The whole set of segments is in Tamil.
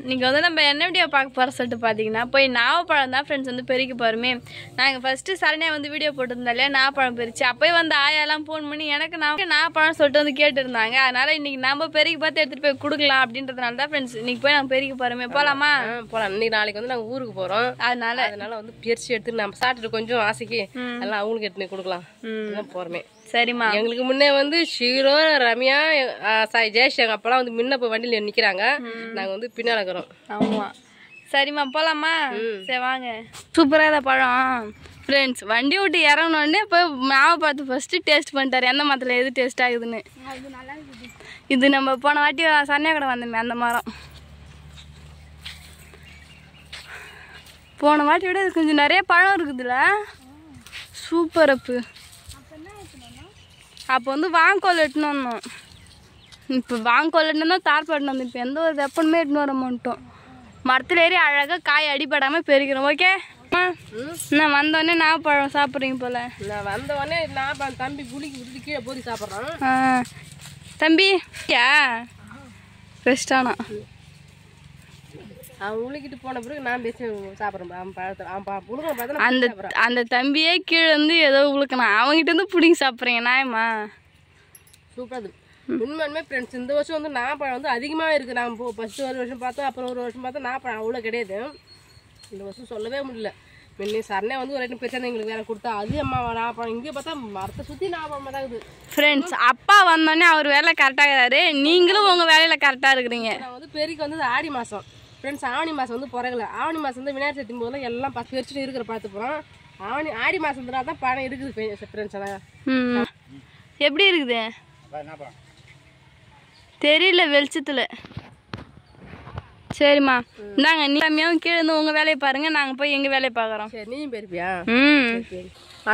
இன்னைக்கு வந்து நம்ம என்ன வீடியோ பார்க்க போகிற சொல்லிட்டு பார்த்தீங்கன்னா போய் நாவப்பழம் தான் ஃப்ரெண்ட்ஸ் வந்து பெருக்கி போகிறோமே. நாங்கள் ஃபஸ்ட்டு சரணியா வந்து வீடியோ போட்டுருந்தாலே நாவப்பழம் பெருச்சு அப்போயே வந்து ஆயாலாம் ஃபோன் பண்ணி எனக்கு நாவப்பழம் சொல்லிட்டு வந்து கேட்டுருந்தாங்க. அதனால் இன்றைக்கி நம்ம பெருக்கி பார்த்து எடுத்துகிட்டு போய் கொடுக்கலாம் அப்படின்றதுனால தான் ஃப்ரெண்ட்ஸ் இன்றைக்கி போய் நாங்கள் பெருக்கி போகிறோமே. போகலாமா? போகலாம். இன்னைக்கு நாளைக்கு வந்து நாங்கள் ஊருக்கு போகிறோம். அதனால வந்து பறிச்சு எடுத்து நம்ம சாப்பிட்டுட்டு கொஞ்சம் ஆசைக்கு எல்லாம் அவங்களுக்கு எடுத்துன்னு கொடுக்கலாம் போகிறோமே. சரிம்மா. எங்களுக்கு முன்னே வந்து ஷீரோ, ரம்யா, ஜெயேஷ் எங்கள் அப்பெல்லாம் வந்து முன்ன போய் வண்டியில் நிற்கிறாங்க. நாங்கள் வந்து பின்னால் இருக்கிறோம். ஆமாம். சரிம்மா போகலாமா? சரி வாங்க. சூப்பராக தான் பழம் ஃப்ரெண்ட்ஸ். வண்டி விட்டு இறங்கினோடனே போய் மாவை பார்த்து ஃபஸ்ட்டு டேஸ்ட் பண்ணிட்டார் எந்த மரத்தில் எது டேஸ்ட் ஆகுதுன்னு. இது நம்ம போன வாட்டி சன்னியா கடை வந்தோமே அந்த மரம். போன வாட்டி விட இது கொஞ்சம் நிறைய பழம் இருக்குதுல்ல. சூப்பர் அப்பு. அப்போ வந்து வாங்கோல் எட்டுன்னு வந்தோம். இப்போ வாங்கோல் எட்டுனா தார்பாட்டு வந்தோம். இப்போ எந்த ஒரு வெப்பனுமே எட்டுன்னு வர மாட்டோம். மரத்தில் ஏறி அழகாக காய் அடிபடாமல் பெருக்கிறோம். ஓகே நான் வந்தோடனே நாவப்பழம் சாப்பிட்றீங்க போல. நான் வந்தோடனே நான் தம்பி புளிக்கு விட்டு கீழே போய் சாப்பிட்றான். தம்பி யா பெஸ்டானா அவன் உழுக்கிட்டு போன பிறகு நான் பேசி சாப்பிட்றேன். அந்த தம்பியே கீழே வந்து ஏதோ உழுக்கணும். அவங்ககிட்ட இருந்து பிடிங்கி சாப்பிட்றீங்க நாயம்மா. சூப்பராக உண்மையுமே ஃப்ரெண்ட்ஸ் இந்த வருஷம் வந்து நாப்பழம் வந்து அதிகமாக இருக்குது. நாங்கள் ஃபஸ்ட்டு ஒரு வருஷம் பார்த்தோம், அப்புறம் ஒரு வருஷம் பார்த்தோம். நாப்பழம் அவ்வளோ கிடையாது. இந்த வருஷம் சொல்லவே முடியல. முன்னே சரணே வந்து ஒரு ஐட்டம் பிரச்சனை எங்களுக்கு வேலை கொடுத்தா அது அம்மா நாப்பழம். இங்கே பார்த்தா மரத்தை சுற்றி நாப்பழமாக தான் இருக்குது ஃப்ரெண்ட்ஸ். அப்பா வந்தோடனே அவர் வேலை கரெக்டாகிறாரு, நீங்களும் உங்கள் வேலையில் கரெக்டாக இருக்கிறீங்க. நான் வந்து பெருக்கி வந்து ஆடி மாதம் ஃப்ரெண்ட்ஸ். ஆவணி மாதம் வந்து பிறகுல ஆவணி மாதம் வந்து விநாயகர் சதுர்த்தி போதெல்லாம் எல்லாம் பறிச்சுட்டு இருக்கிற பார்த்து போகிறோம். ஆடி மாதம் தான் பழம் இருக்குது ஃப்ரெண்ட்ஸ். அதான் எப்படி இருக்குது தெரியல வெளிச்சத்தில். சரிம்மா இந்தாங்க. நீ கம்மியாகவும் கீழே இருந்து உங்கள் வேலையை பாருங்கள், நாங்கள் போய் எங்கள் வேலையை பார்க்குறோம். சரி நீயும் போயிருப்பியா?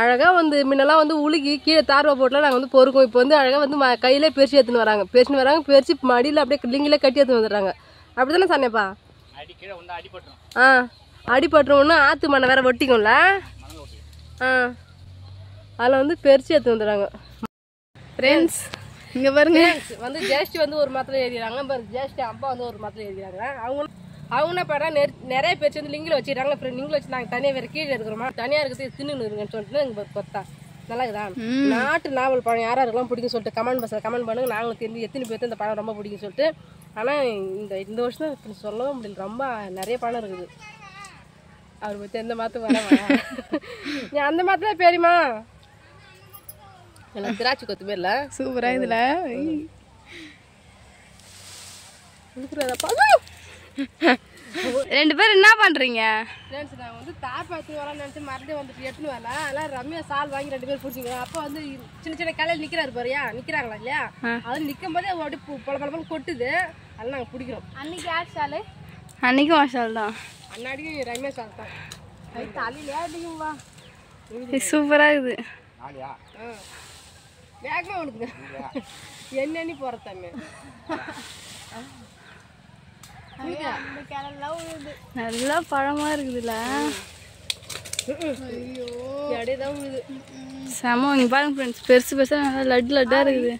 அழகாக வந்து முன்னெல்லாம் வந்து உலுக்கி கீழே தார்வா போட்டுலாம் நாங்கள் வந்து பொறுக்கும். இப்போ வந்து அழகாக வந்து கையிலே பெருசு எடுத்துன்னு வராங்க. பெருசு மடியில் அப்படியே லிங்கிலே கட்டி எடுத்துன்னு வந்துடுறாங்க. அப்படி தானே சொன்னேப்பா? அடிபட்டுரும். ஒன்று ஆற்று மண்ணை வேற ஒட்டிக்கும்ல. அதில் வந்து பெருசு எடுத்து வந்துடுறாங்க ஃப்ரெண்ட்ஸ். இங்கே பாருங்க வந்து ஜேஷ்டி வந்து ஒரு மரத்தில் ஏறிடுறாங்க. ஜேஷ்டி அப்பா வந்து ஒரு மரத்தில் ஏறிடுறாங்க. அவங்க என்ன பண்ணுறாங்க, நிறைய பேர் வந்து லிங்கில் வச்சுக்கிறாங்க. அப்புறம் லிங்கில் வச்சு நாங்கள் தனியாக வேறு கீழே இருக்கிறோமா, தனியாக இருக்கிறது தின்னு இருக்குன்னு சொல்லிட்டு எங்கள் கொத்தா நல்லா இருக்குதா. நாட்டு நாவல் பழம் யாராருக்கெல்லாம் பிடிக்கும் சொல்லிட்டு கமெண்ட் பண்ணுங்க. நாங்களுக்கு தெரிஞ்சு எத்தனை பேர்த்து இந்த பழம் ரொம்ப பிடிக்கும் சொல்லிட்டு. ஆனால் இந்த வருஷம் தான் சொல்லவும் முடியல. ரொம்ப நிறைய பழம் இருக்குது. அவர் பற்றி எந்த மாற்றம் வர அந்த மாத்திரம் பேரிமா எல்லாம் திராட்சை கொத்து பேர்ல சூப்பராக இதில் ரெண்டு பேரும் என்ன பண்ணுறீங்க? நாங்கள் வந்து தார்பாத்து வரலாம்னு நினச்சி மறுபடியும் வந்துட்டு எடுத்துன்னு வரல. அதெல்லாம் ரம்யா சால் வாங்கி 2 பேர் பிடிச்சிக்கிறோம். அப்போ வந்து சின்ன சின்ன கலையில் நிற்கிறாரு பாரியா, நிற்கிறாங்களா இல்லையா? அது நிற்கும் போதே அப்படியே பொல கொட்டுது. அதெல்லாம் நாங்கள் பிடிக்கிறோம். அன்னைக்கு யார் சால்? அன்னைக்கும் வாசால் தான். அன்னாடிக்கும் ரம்யா சால் தான். தலையிலே அடிக்கும்வா. சூப்பராக இருக்குது. வேகமாக உனக்கு என்னென்னி போகிறதாமே நல்லா பழமா இருக்குதுல்ல. இடையதான் உழுது செம. இங்கே பாருங்க ஃப்ரெண்ட்ஸ், பெருசு பெருசாக நல்லா லட்டாக இருக்குது.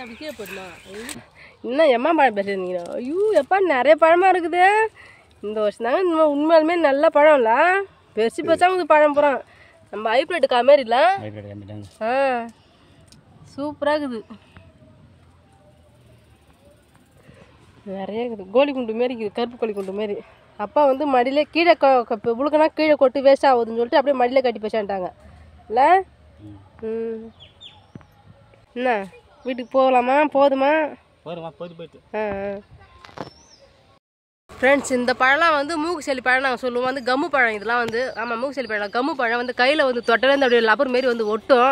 அப்படி கீழே போடுமா? இன்னும் எம்மா பழம் பேசுறீங்க? ஐயோ எப்பா நிறைய பழமாக இருக்குது. இந்த வருஷம் தாங்க உண்மையாலுமே நல்ல பழம்ல. பெருசு பெருசாக வந்து பழம் போகிறோம். நம்ம ஹைப்ரிட் மாரி இல்லை. சூப்பராக இருக்குது. நிறைய இருக்குது. கோழி குண்டு மாரி இருக்குது, கருப்பு கோழி குண்டு மாரி. அப்பா வந்து மடியிலே கீழே புழுக்கனா கீழே கொட்டு வேஸ்ட் ஆகுதுன்னு சொல்லிட்டு அப்படியே மடியிலே கட்டி பேசான்ட்டாங்க இல்லை. என்ன வீட்டுக்கு போகலாமா? போதுமா? ஃப்ரெண்ட்ஸ் இந்த பழம்லாம் வந்து மூக்கு செல்லி பழம் நாங்கள் சொல்லுவோம். வந்து கம்மு பழம் இதெல்லாம் வந்து. ஆமாம் மூக்கு செல்லி பழம். கம்மு பழம் வந்து கையில் வந்து தொட்டலேருந்து அப்படியே லப்பர் மாரி வந்து ஒட்டும்.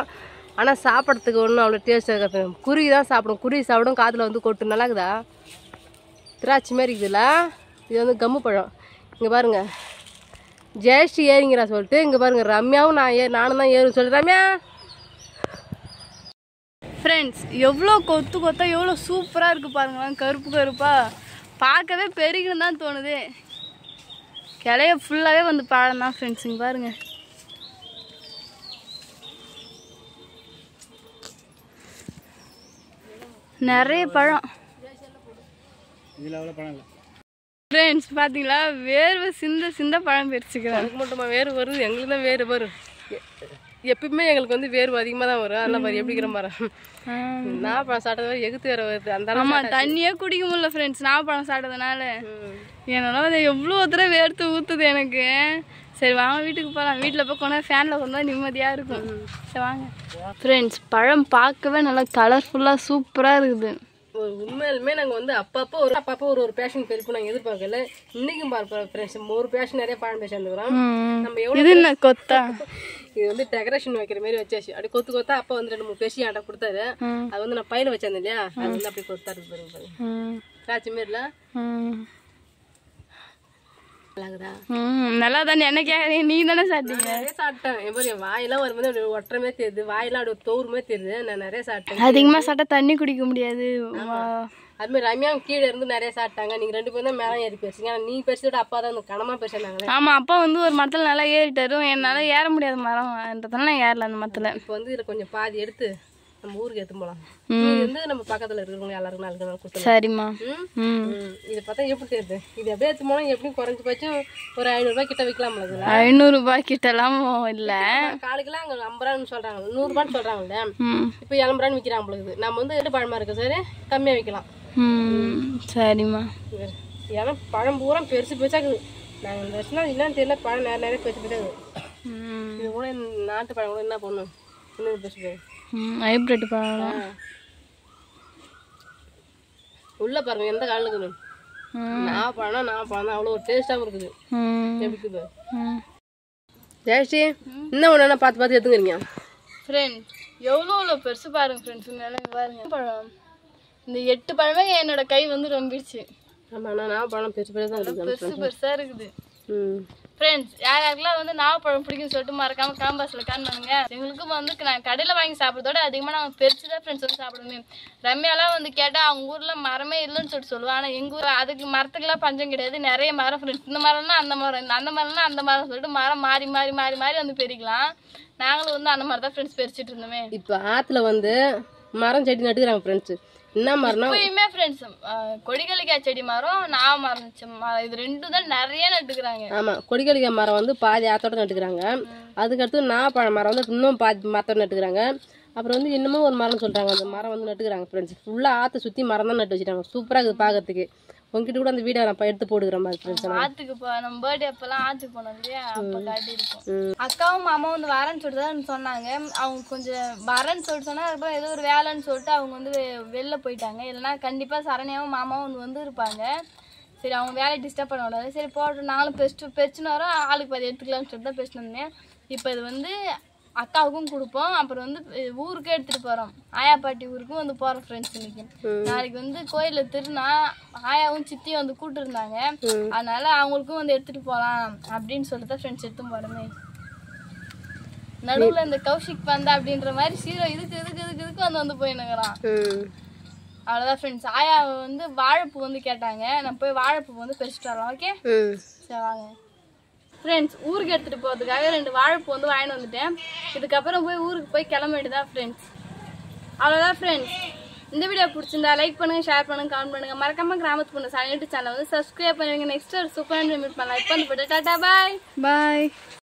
ஆனால் சாப்பிட்றதுக்கு ஒன்றும் அவ்வளோ டேஸ்ட்டாக இருக்காது. குருவி தான் சாப்பிடும். குருவி சாப்பிடும், காதில் வந்து கொட்டும். நல்லா இருக்குதா? திராட்சை மாரி இருக்குதுல்ல. இது வந்து கம்மு பழம். இங்கே பாருங்கள் ஜெயஸ்ரீ ஏறிங்கிறா சொல்லிட்டு இங்கே பாருங்க ரம்யாவும் நானும் தான் ஏறும் சொல்லி ரம்யா ஃப்ரெண்ட்ஸ் எவ்வளோ கொத்து கொத்தா எவ்வளோ சூப்பராக இருக்குது பாருங்களேன், கருப்பு கருப்பாக பார்க்கவே பெருகுன்னு தான் தோணுது. கிளைய ஃபுல்லாகவே வந்து பழம் தான் ஃப்ரெண்ட்ஸ். இங்கே பாருங்க, நிறைய பழம். ஃப்ரெண்ட்ஸ் பார்த்தீங்களா, வேர்வை சிந்த சிந்த பழம் பறிச்சுக்கிறேன். அதுக்கு மட்டுமா வேறு வருது, எங்களுக்கு தான் வேறு வரும். எப்பயுமே எங்களுக்கு வந்து வேர்வை அதிகமாக தான் வரும். அதெல்லாம் பாரு எப்படிங்கிற மாதிரி நான் பழம் சாப்பிட்டது எகுத்து வேற வருது. அந்த ஆமாம், தண்ணியே குடிக்க முடியல ஃப்ரெண்ட்ஸ் நான் பழம் சாப்பிட்டதுனால. என்னால் அதை எவ்வளோ தடவை வேர்த்து ஊற்றுது எனக்கு. சரி வாங்க வீட்டுக்கு போகலாம். வீட்டில் போய் கொண்டா ஃபேனில் கொண்டா நிம்மதியாக இருக்கும். சரி வாங்க ஃப்ரெண்ட்ஸ். பழம் பார்க்கவே நல்லா கலர்ஃபுல்லாக சூப்பராக இருக்குது. உண்மையிலுமே நாங்கள் வந்து அப்பப்போ ஒரு பேஷன் பெருப்பு நாங்கள் எதிர்பார்க்கல. இன்னைக்கும் பார்ப்போம் ஃப்ரெண்ட்ஸ், ஒரு பேஷன் நிறைய பழம் பேசி வந்துக்கிறோம். நம்ம எவ்வளோ இது என்ன கொத்தா? இது வந்து டெக்கரேஷன் வைக்கிற மாதிரி வச்சாச்சு. அப்படி கொத்து கொத்தா அப்பா வந்து 2-3 பேசி ஆட்ட கொடுத்தாரு. அது வந்து நான் பையில வச்சிருந்தேன் இல்லையா, அது வந்து அப்படி கொத்தாரு பாருங்க. காய்ச்சி மாரில நல்லா தானே. என்ன கேட்குறீங்க, நீ தானே சாப்பிட்டீங்க? நிறைய சாப்பிட்டேன். என் வாயெல்லாம் வரும்போது அப்படி ஒட்டுறமே தெரியுது, வாயெல்லாம் அப்படி தோறுமே தெரியுது. நான் நிறைய சாப்பிட்டேன். அதிகமாக சாப்பிட்டா தண்ணி குடிக்க முடியாது. அது மாதிரி ரம்யா கீழே இருந்து நிறைய சாப்பிட்டாங்க. நீங்க 2 பேரும் தான் மேலே ஏறி பேசுங்க. நீ பேசிட்டு அப்பா தான் கனமா பேசினாங்களே. ஆமா, அப்பா வந்து ஒரு மரத்துல நல்லா ஏறிட்டாரு. என்னால ஏற முடியாத மரம்ன்றதுனால நான் ஏறல அந்த மரத்துல. இப்போ வந்து இதுல கொஞ்சம் பாதி எடுத்து நம்ம ஊருக்கு எடுத்து போகலாம். இது வந்து நம்ம பக்கத்துல இருக்கிறவங்க எல்லாருக்கும் நாளைக்கு கொடுத்துருவோம். சரிம்மா. இதை பார்த்தா எப்படி தெரியுது? இது அப்படியே எடுத்து போனா எப்படியும் குறைஞ்சி போச்சும் ஒரு 500 ரூபாய் கிட்ட விற்கலாம். 500 ரூபாய் கிட்டலாம் இல்ல, காலுக்குலாம் அங்க 50 ரூபான்னு சொல்றாங்க, 100 ரூபான்னு சொல்றாங்கல்ல. இப்போ 70 ரூபான்னு விற்கிறாங்க பொழுது. நம்ம வந்து 2 பழமா இருக்கு சரி, கம்மியா விற்கலாம். சரிம்மா. ஏன்னா பழம் பூரா பெருசு பெருசாக்குது. நாங்கள் இந்த வருஷம் தான் என்னன்னு தெரியல, பழம் நிறைய பெருசு பெருசாகுது. இது கூட நாட்டு பழம் கூட என்ன பண்ணும், இன்னும் பெருசு பெருசு ஹைப்ரிட் பழம் உள்ள பாருங்க எந்த காலம் இருக்குது. நான் பழம் தான் அவ்வளோ ஒரு டேஸ்டாகவும் இருக்குது. எப்படி இருக்குது ஜெயஸ்ரீ? இன்னும் ஒன்று பார்த்து எடுத்துக்கிறீங்க ஃப்ரெண்ட்ஸ். எவ்வளோ பெருசு பாருங்க ஃப்ரெண்ட்ஸ். பாருங்க பழம், இந்த 8 பழமே என்னோட கை வந்து ரொம்பிடுச்சு. ஆமாம், நான் பழம் பெருசு பெருசாக இருக்குது. ஃப்ரெண்ட்ஸ், யாருக்கெல்லாம் வந்து நாவப்பழம் பிடிக்குன்னு சொல்லிட்டு மறக்காம காம்பாஸில் கான் பண்ணுங்க. எங்களுக்கும் வந்து நான் கடையில் வாங்கி சாப்பிட்றதோட அதிகமாக நாங்கள் பெருசு தான் ஃப்ரெண்ட்ஸ் வந்து சாப்பிடுவோம். ரம்யாலாம் வந்து கேட்டால் அவங்க ஊரில் மரமே இல்லைன்னு சொல்லிட்டு சொல்லுவாங்க. ஆனால் எங்கள் ஊர் அதுக்கு மரத்துக்கெல்லாம் பஞ்சம் கிடையாது, நிறைய மரம் ஃப்ரெண்ட்ஸ். இந்த மரம்னா அந்த மரம், அந்த மரம்னா அந்த மரம் சொல்லிட்டு மரம் மாறி மாறி மாறி மாறி வந்து பெருக்கலாம். நாங்களும் வந்து அந்த மாதிரி தான் ஃப்ரெண்ட்ஸ் பெருச்சிட்டு இருந்தோமே. இப்போ ஆற்றுல வந்து மரம் செடி நட்டுக்கிறாங்க ஃப்ரெண்ட்ஸ். என்ன மரம்னா எப்பயுமே ஃப்ரெண்ட்ஸ் கொடிகளிக்காய் செடி மரம், நாவ மரம், இது 2 தான் நிறைய நட்டுக்கிறாங்க. ஆமாம், கொடிகளிக்காய் மரம் வந்து பாதி ஆத்தோட நட்டுக்கிறாங்க. அதுக்கடுத்து நாவப்பழ மரம் வந்து இன்னும் பாதி மரத்தோட நட்டுக்கிறாங்க. அப்புறம் வந்து இன்னமும் ஒரு மரம் சொல்கிறாங்க, அந்த மரம் வந்து நட்டுக்கிறாங்க ஃப்ரெண்ட்ஸ். ஃபுல்லாக ஆற்றை சுற்றி மரம் தான் நட்டு வச்சுட்டாங்க. சூப்பராக இருக்குது பார்க்கறதுக்கு. உங்ககிட்ட கூட அந்த வீடியோ நான் எடுத்து போடுகிற மாதிரி ஃப்ரெண்ட்ஸ். ஆற்றுக்கு நம்ம பர்த்டே அப்பெல்லாம் ஆற்றுக்கு போனோம் இல்லையா, அப்போ காட்டியிருக்கோம். அக்காவும் மாமாவும் வந்து வரேன்னு சொல்லிட்டு தான் சொன்னாங்க. அவங்க கொஞ்சம் வரேன்னு சொல்லிட்டு சொன்னா அதுக்கப்புறம் ஏதோ ஒரு வேலைன்னு சொல்லிட்டு அவங்க வந்து வெளில போயிட்டாங்க. இல்லைன்னா கண்டிப்பாக சரணியாவும் மாமாவும் வந்து இருப்பாங்க. சரி, அவங்க வேலையை டிஸ்டர்ப் பண்ண விடாது. சரி போட்டோம், நாங்களும் பெஸ்ட்டுன்னு வரோம், ஆளுக்கு பாதி எடுத்துக்கலாம்னு சொல்லிட்டு தான் பெஸ்ட்டு வந்தேன். இப்போ இது வந்து அக்காவுக்கும் கொடுப்போம். அப்புறம் வந்து ஊருக்கே எடுத்துகிட்டு போகிறோம், ஆயா பாட்டி ஊருக்கும் வந்து போகிறோம் ஃப்ரெண்ட்ஸ். இன்னைக்கு நாளைக்கு வந்து கோயிலில் திருநா ஆயாவும் சித்தியும் வந்து கூப்பிட்டு இருந்தாங்க. அதனால அவங்களுக்கும் வந்து எடுத்துகிட்டு போகலாம் அப்படின்னு சொல்லிட்டு தான் ஃப்ரெண்ட்ஸ் எடுத்து போகிறோமே. நடுவில் இந்த கௌஷிக் பந்தா அப்படின்ற மாதிரி சீரோ இதுக்கு வந்து போயினுங்கிறான். அவ்வளோதான் ஃப்ரெண்ட்ஸ். ஆயா வந்து வாழைப்பூ வந்து கேட்டாங்க. நான் போய் வாழைப்பூ வந்து பறிச்சுட்டு வரலாம். ஓகே, சரி வாங்க ஃப்ரெண்ட்ஸ். ஊருக்கு எடுத்துகிட்டு போகிறதுக்காக 2 வாழைப்பூ வந்து வாங்கிட்டு வந்துட்டேன். இதுக்கப்புறம் போய் ஊருக்கு போய் கிளம்ப வேண்டியதான் ஃப்ரெண்ட்ஸ். அவ்வளோதான் ஃப்ரெண்ட்ஸ். இந்த வீடியோ பிடிச்சிருந்தா லைக் பண்ணுங்கள், ஷேர் பண்ணுங்கள், கமெண்ட் பண்ணுங்கள். மறக்காமல் கிராமத்து பொண்ணு யூடியூப் சேனல் வந்து சப்ஸ்கிரைப் பண்ணுவீங்க. நெக்ஸ்ட் ஒரு சூப்பரான மீட் பண்ணலாம். இப்போ வந்து போய்ட்டு டாட்டா பாய்.